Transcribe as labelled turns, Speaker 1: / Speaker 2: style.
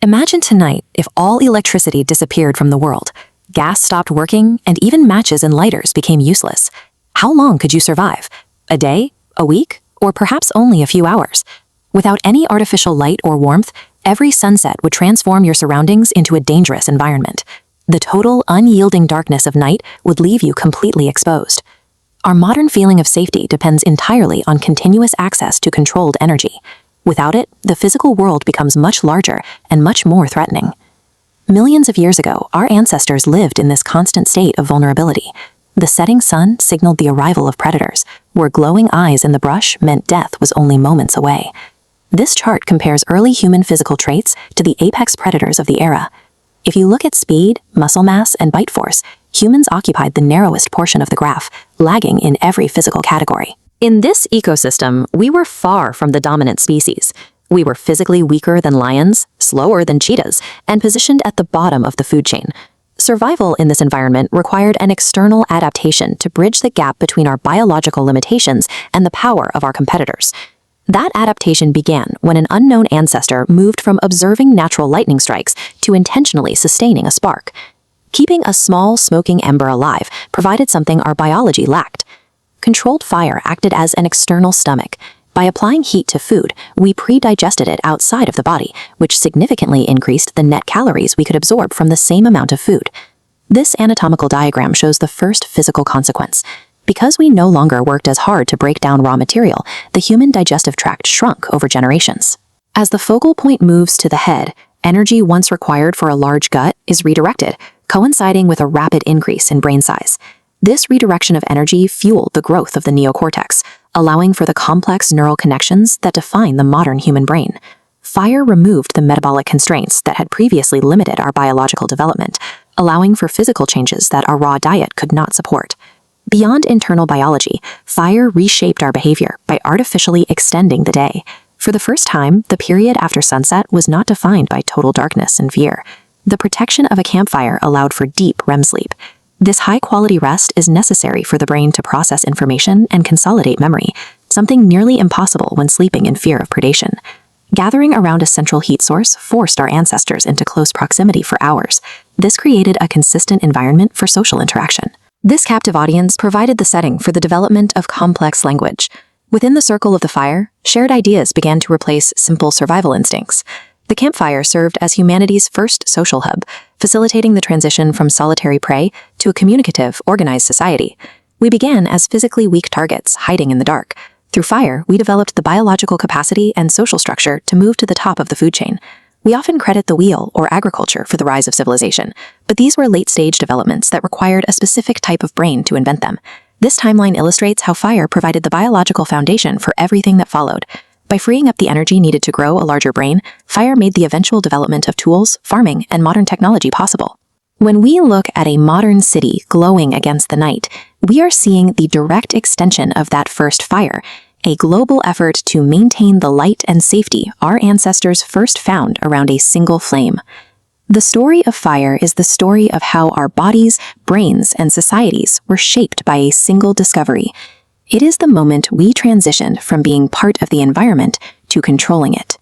Speaker 1: Imagine tonight if all electricity disappeared from the world, gas stopped working, and even matches and lighters became useless. How long could you survive? A day? A week? Or perhaps only a few hours? Without any artificial light or warmth, every sunset would transform your surroundings into a dangerous environment. The total, unyielding darkness of night would leave you completely exposed. Our modern feeling of safety depends entirely on continuous access to controlled energy. Without it, the physical world becomes much larger and much more threatening. Millions of years ago, our ancestors lived in this constant state of vulnerability. The setting sun signaled the arrival of predators, where glowing eyes in the brush meant death was only moments away. This chart compares early human physical traits to the apex predators of the era. If you look at speed, muscle mass, and bite force, humans occupied the narrowest portion of the graph, lagging in every physical category. In this ecosystem, we were far from the dominant species. We were physically weaker than lions, slower than cheetahs, and positioned at the bottom of the food chain. Survival in this environment required an external adaptation to bridge the gap between our biological limitations and the power of our competitors. That adaptation began when an unknown ancestor moved from observing natural lightning strikes to intentionally sustaining a spark. Keeping a small, smoking ember alive provided something our biology lacked. Controlled fire acted as an external stomach. By applying heat to food, we pre-digested it outside of the body, which significantly increased the net calories we could absorb from the same amount of food. This anatomical diagram shows the first physical consequence. Because we no longer worked as hard to break down raw material, the human digestive tract shrunk over generations. As the focal point moves to the head, energy once required for a large gut is redirected, coinciding with a rapid increase in brain size. This redirection of energy fueled the growth of the neocortex, allowing for the complex neural connections that define the modern human brain. Fire removed the metabolic constraints that had previously limited our biological development, allowing for physical changes that our raw diet could not support. Beyond internal biology, fire reshaped our behavior by artificially extending the day. For the first time, the period after sunset was not defined by total darkness and fear. The protection of a campfire allowed for deep REM sleep. This high-quality rest is necessary for the brain to process information and consolidate memory, something nearly impossible when sleeping in fear of predation. Gathering around a central heat source forced our ancestors into close proximity for hours. This created a consistent environment for social interaction. This captive audience provided the setting for the development of complex language. Within the circle of the fire, shared ideas began to replace simple survival instincts. The campfire served as humanity's first social hub, facilitating the transition from solitary prey to a communicative, organized society. We began as physically weak targets, hiding in the dark. Through fire, we developed the biological capacity and social structure to move to the top of the food chain. We often credit the wheel or agriculture for the rise of civilization, but these were late-stage developments that required a specific type of brain to invent them. This timeline illustrates how fire provided the biological foundation for everything that followed. By freeing up the energy needed to grow a larger brain, fire made the eventual development of tools, farming, and modern technology possible. When we look at a modern city glowing against the night, we are seeing the direct extension of that first fire, a global effort to maintain the light and safety our ancestors first found around a single flame. The story of fire is the story of how our bodies, brains, and societies were shaped by a single discovery. It is the moment we transitioned from being part of the environment to controlling it.